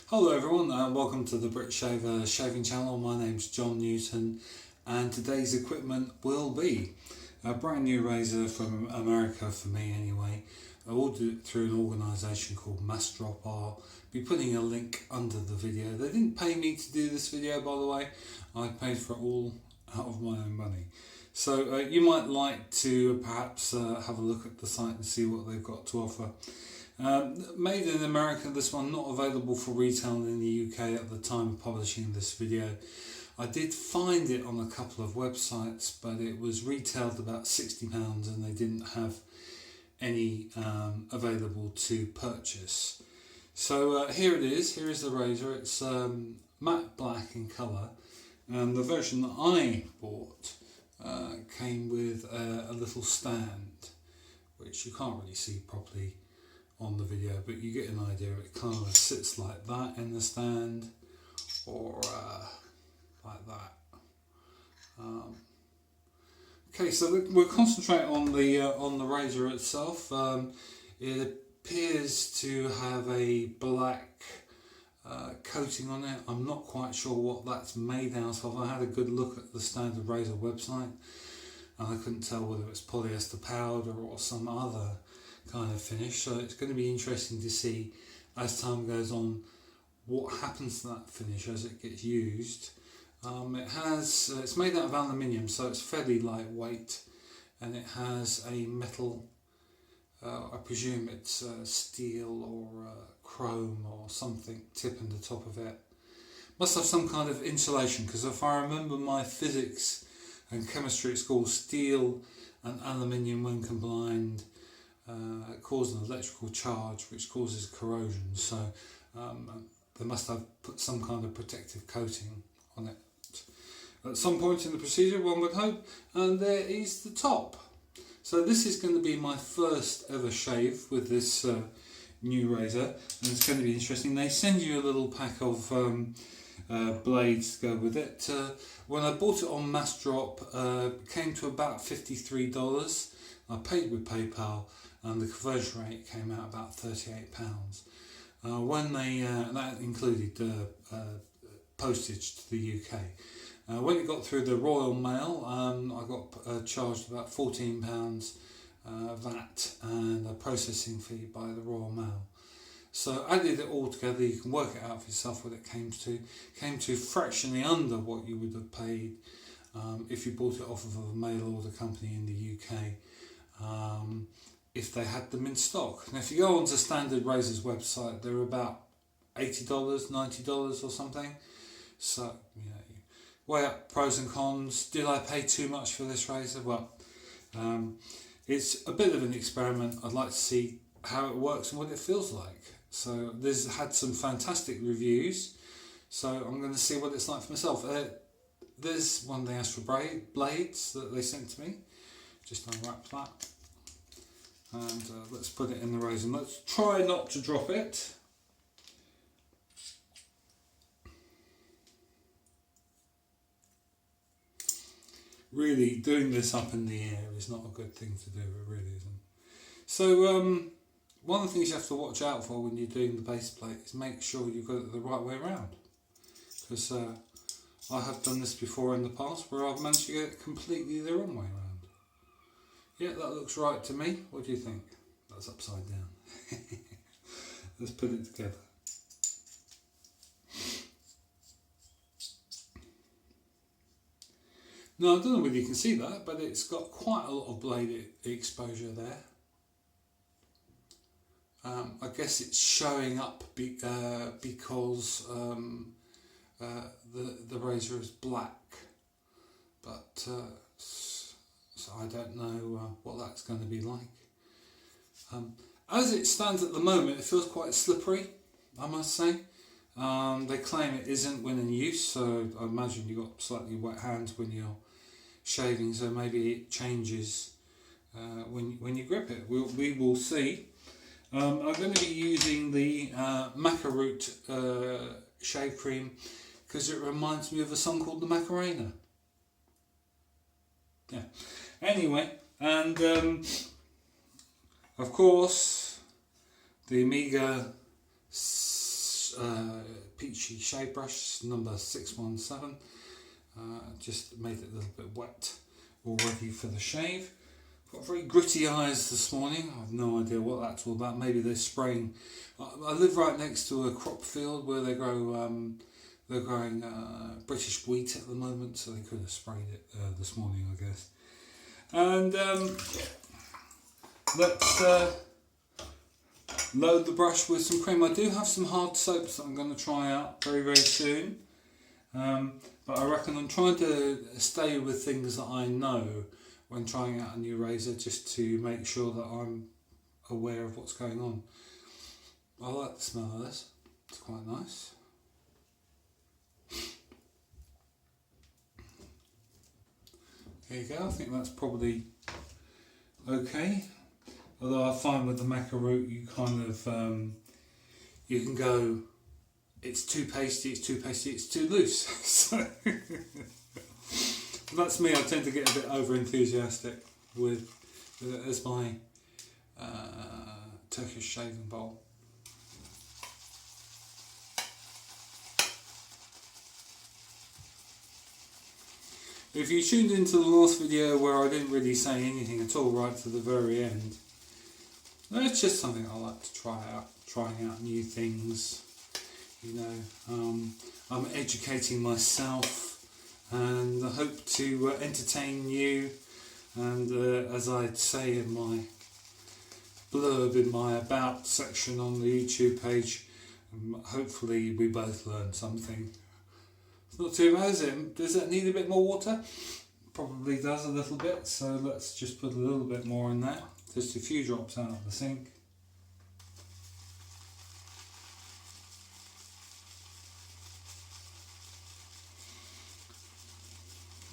Hello everyone and welcome to the Britshaver shaving channel. My name's John Newton and today's equipment will be a brand new razor from America for me anyway. I ordered it through an organisation called Massdrop. I'll be putting a link under the video. They didn't pay me to do this video, by the way. I paid for it all out of my own money. So you might like to perhaps have a look at the site and see what they've got to offer. Made in America, this one not available for retail in the UK at the time of publishing this video. I did find it on a couple of websites, but it was retailed about £60 and they didn't have any available to purchase. So here it is, here is the razor. It's matte black in colour, and the version that I bought came with a little stand, which you can't really see properly on the video, but you get an idea. It kind of sits like that in the stand, or like that. Okay, so we'll concentrate on the razor itself. It appears to have a black coating on it. I'm not quite sure what that's made out of. I had a good look at the standard razor website and I couldn't tell whether it's polyester powder or some other kind of finish, so it's going to be interesting to see as time goes on what happens to that finish as it gets used. It's made out of aluminium, so it's fairly lightweight, and it has a metal, I presume it's steel or chrome or something tipping the top of it. Must have some kind of insulation, because if I remember my physics and chemistry at school, steel and aluminium when combined cause an electrical charge which causes corrosion, so they must have put some kind of protective coating on it at some point in the procedure, one would hope. And there is the top. So this is going to be my first ever shave with this new razor, and it's going to be interesting. They send you a little pack of blades to go with it. When I bought it on Massdrop, it came to about $53. I paid with PayPal, and the conversion rate came out about £38. When they that included postage to the UK. When it got through the Royal Mail, I got charged about £14 VAT and a processing fee by the Royal Mail. So added it all together, you can work it out for yourself what it came to fractionally under what you would have paid if you bought it off of a mail order company in the UK. If they had them in stock. Now if you go onto Standard Razor's website, they're about $80, $90 or something. So, you know, weigh up pros and cons. Did I pay too much for this razor? Well, it's a bit of an experiment. I'd like to see how it works and what it feels like. So this had some fantastic reviews, so I'm going to see what it's like for myself. There's one they asked for blades that they sent to me. Just unwrap that. And let's put it in the razor. Let's try not to drop it. Really, doing this up in the air is not a good thing to do, it really isn't. So one of the things you have to watch out for when you're doing the base plate is make sure you've got it the right way around. Because I have done this before in the past where I've managed to get it completely the wrong way around. Yeah, that looks right to me. What do you think? That's upside down. Let's put it together. Now, I don't know whether you can see that, but it's got quite a lot of blade exposure there. I guess it's showing up because the razor is black, but so I don't know what that's going to be like. As it stands at the moment, it feels quite slippery, I must say. They claim it isn't when in use, so I imagine you've got slightly wet hands when you're shaving, so maybe it changes when you grip it. We will see. I'm going to be using the Maca Root shave cream because it reminds me of a song called The Macarena. Yeah. Anyway, and of course the Amiga peachy shave brush, number 617. Just made it a little bit wet, all ready for the shave. Got very gritty eyes this morning. I have no idea what that's all about. Maybe they're spraying. I live right next to a crop field where they grow. They're growing British wheat at the moment, so they could have sprayed it this morning, I guess. And let's load the brush with some cream. I do have some hard soaps that I'm going to try out very, very soon. But I reckon I'm trying to stay with things that I know when trying out a new razor, just to make sure that I'm aware of what's going on. I like the smell of this. It's quite nice. There you go. I think that's probably okay. Although I find with the maca root, you kind of you can go, it's too pasty, it's too pasty, it's too loose. So that's me. I tend to get a bit over enthusiastic with it as my Turkish shaving bowl. If you tuned into the last video where I didn't really say anything at all right to the very end, it's just something I like to try out, trying out new things. You know, I'm educating myself, and I hope to entertain you. And as I'd say in my blurb in my about section on the YouTube page, hopefully we both learn something. It's not too bad, is it? Does it need a bit more water? Probably does a little bit, so let's just put a little bit more in there. Just a few drops out of the sink.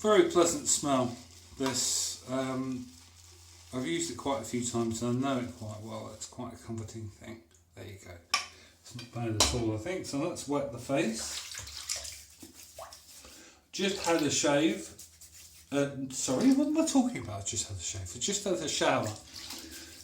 Very pleasant smell, this. I've used it quite a few times and I know it quite well. It's quite a comforting thing. There you go. It's not bad at all, I think. So let's wet the face. Just had a shave. Sorry, what am I talking about? Just had a shave. I just had a shower.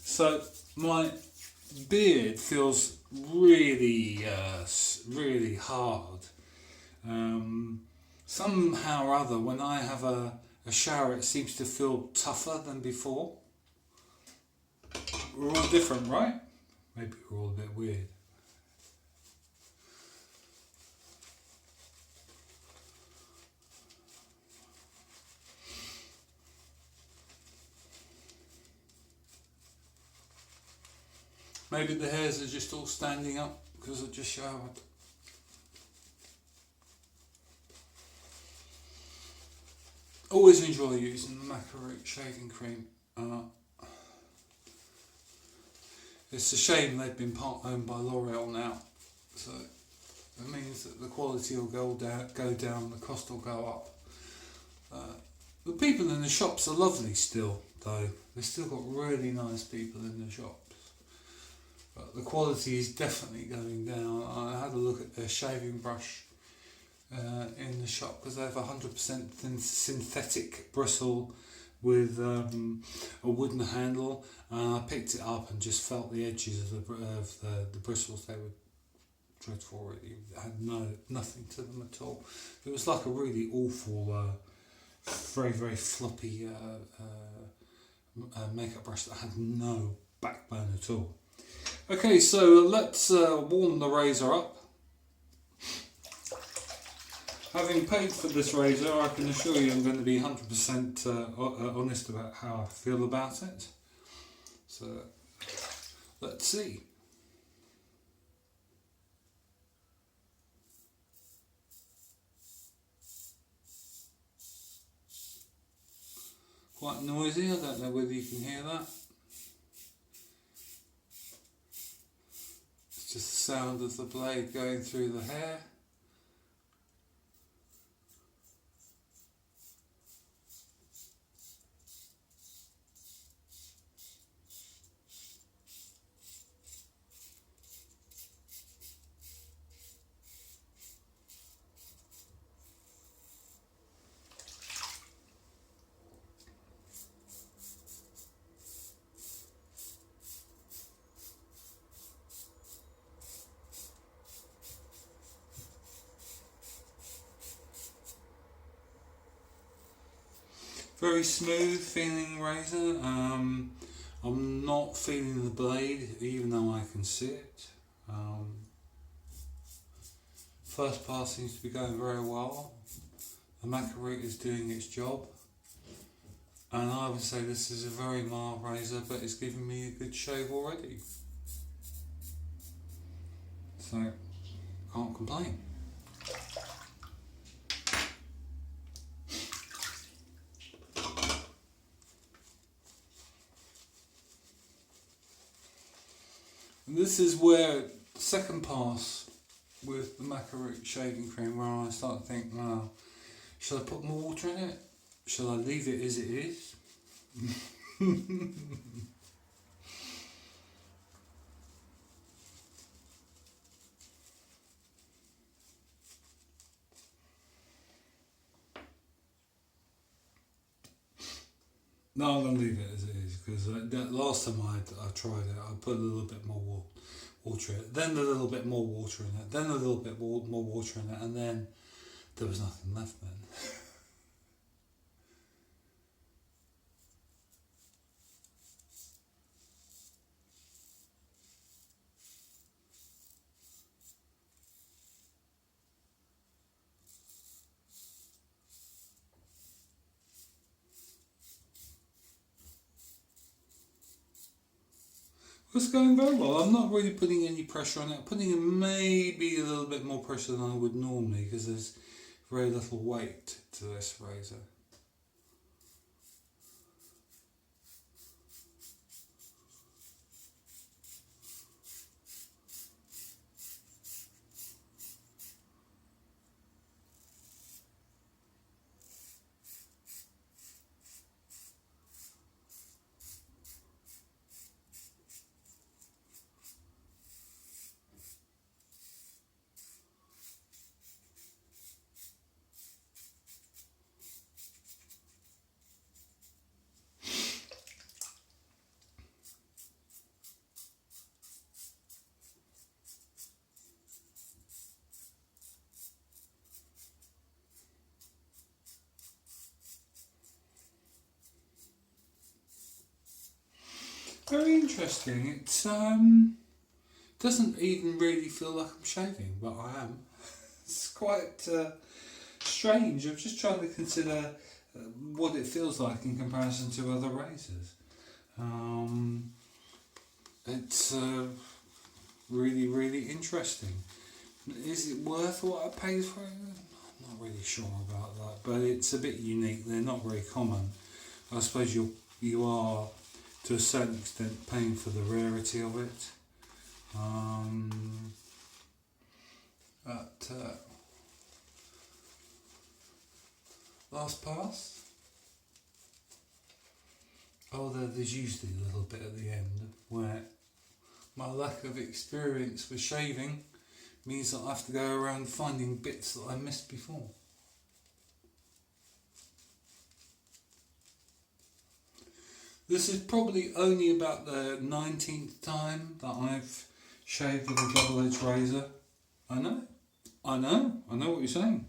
So my beard feels really, really hard. Somehow or other, when I have a shower, it seems to feel tougher than before. We're all different, right? Maybe we're all a bit weird. Maybe the hairs are just all standing up because I just showered. Always enjoy using the maca root shaving cream. It's a shame they've been part owned by L'Oreal now, so it means that the quality will go down, the cost will go up. The people in the shops are lovely still, though. They've still got really nice people in the shops. But the quality is definitely going down. I had a look at their shaving brush in the shop because they have 100% synthetic bristle with a wooden handle. I picked it up and just felt the edges of the bristles. They were dreadful. Really, had nothing to them at all. It was like a really awful, very, very floppy makeup brush that had no backbone at all. Okay, so let's warm the razor up. Having paid for this razor, I can assure you I'm going to be 100% honest about how I feel about it. So, let's see. Quite noisy, I don't know whether you can hear that. It's just the sound of the blade going through the hair. Very smooth feeling razor. I'm not feeling the blade even though I can see it. First pass seems to be going very well. The Macaroot is doing its job. And I would say this is a very mild razor, but it's giving me a good shave already. So, can't complain. And this is where the second pass with the Macaroot shaving cream, where I start to think, well, should I put more water in it? Should I leave it as it is? No, I'm going to leave it as it is, because that last time I tried it, I put a little bit more water in it, then a little bit more water in it, then a little bit more water in it, and then there was nothing left then. It's going very well. I'm not really putting any pressure on it. I'm putting in maybe a little bit more pressure than I would normally, because there's very little weight to this razor. Very interesting. It doesn't even really feel like I'm shaving, but I am. It's quite strange. I'm just trying to consider what it feels like in comparison to other razors. It's really, really interesting. Is it worth what I paid for it? I'm not really sure about that, but it's a bit unique. They're not very common. I suppose you are, to a certain extent, paying for the rarity of it. But last pass. Oh, there's usually a little bit at the end where my lack of experience with shaving means that I have to go around finding bits that I missed before. This is probably only about the 19th time that I've shaved with a double-edged razor. I know what you're saying.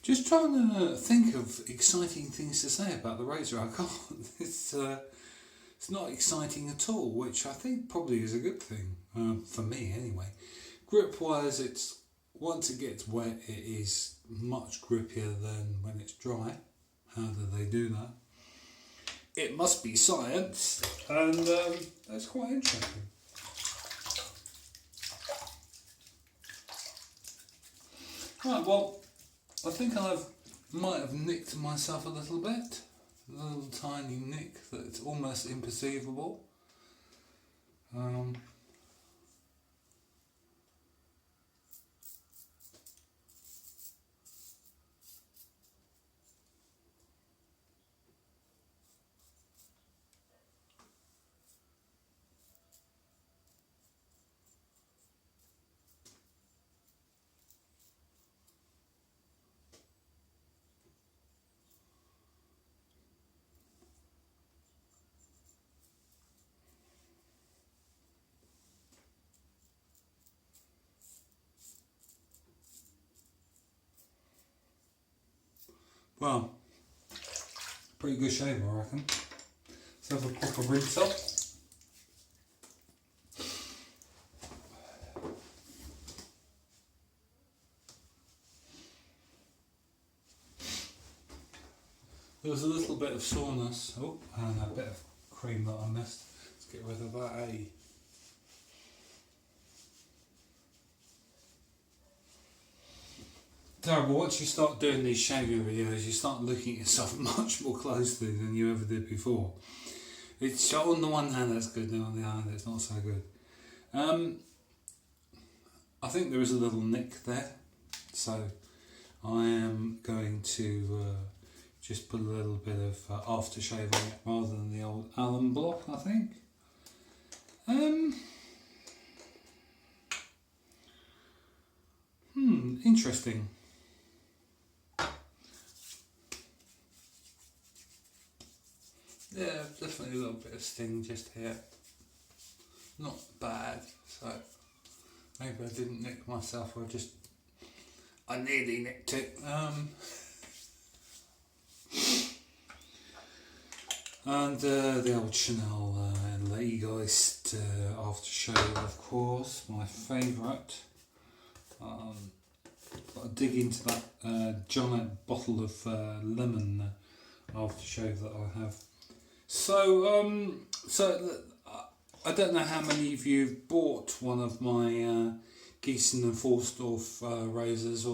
Just trying to think of exciting things to say about the razor. I can't. It's not exciting at all, which I think probably is a good thing for me anyway. Grip wise, it's once it gets wet, it is much grippier than when it's dry. How do they do that? It must be science, and that's quite interesting. Right, well, I think might have nicked myself a little bit. A little tiny nick that's almost imperceivable. Well, pretty good shaver, I reckon. Let's have a proper rinse up. There was a little bit of soreness, and a bit of cream that I missed. Let's get rid of that, eh? Terrible. Once you start doing these shaving videos, you start looking at yourself much more closely than you ever did before. It's on the one hand that's good, and on the other hand it's not so good. I think there is a little nick there, so I am going to just put a little bit of aftershave on it rather than the old Allen block, I think. Interesting. Yeah, definitely a little bit of sting just here. Not bad, so maybe I didn't nick myself, or I nearly nicked it. And the old Chanel Legeist aftershave, of course, my favourite. Got to dig into that giant bottle of lemon aftershave that I have. So, I don't know how many of you have bought one of my Gießen and Forstdorf razors,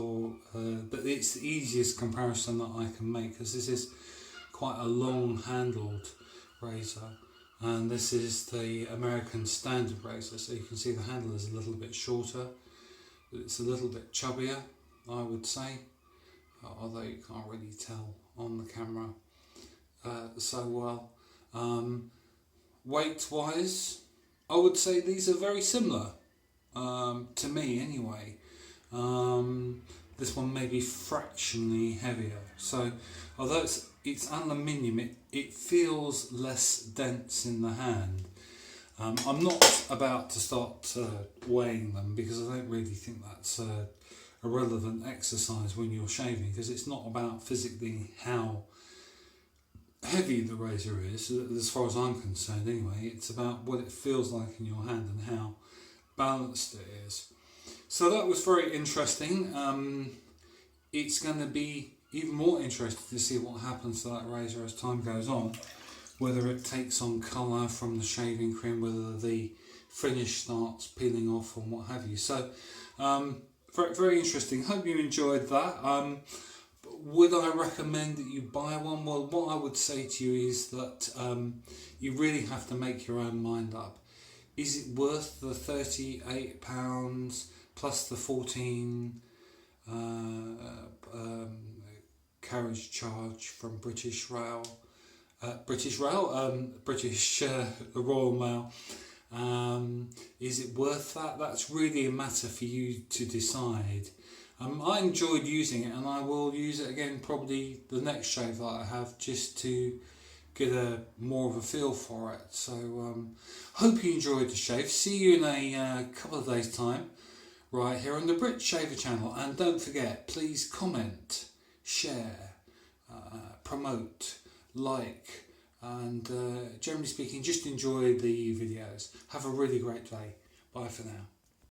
but it's the easiest comparison that I can make, because this is quite a long-handled razor, and this is the American standard razor. So you can see the handle is a little bit shorter, but it's a little bit chubbier, I would say, although you can't really tell on the camera so well. Weight wise, I would say these are very similar, to me anyway. This one may be fractionally heavier, so although it's aluminium, it feels less dense in the hand. I'm not about to start weighing them, because I don't really think that's a relevant exercise when you're shaving, because it's not about physically how heavy the razor is, as far as I'm concerned anyway. It's about what it feels like in your hand and how balanced it is. So that was very interesting. It's going to be even more interesting to see what happens to that razor as time goes on, whether it takes on colour from the shaving cream, whether the finish starts peeling off and what have you. So very, very interesting. Hope you enjoyed that. Would I recommend that you buy one? Well, what I would say to you is that you really have to make your own mind up. Is it worth the £38 plus the 14 carriage charge from British Rail? British Royal Mail. Is it worth that? That's really a matter for you to decide. I enjoyed using it, and I will use it again probably the next shave that I have, just to get more of a feel for it. So hope you enjoyed the shave. See you in a couple of days time, right here on the Britshaver channel. And don't forget, please comment, share, promote, like, and generally speaking, just enjoy the videos. Have a really great day. Bye for now.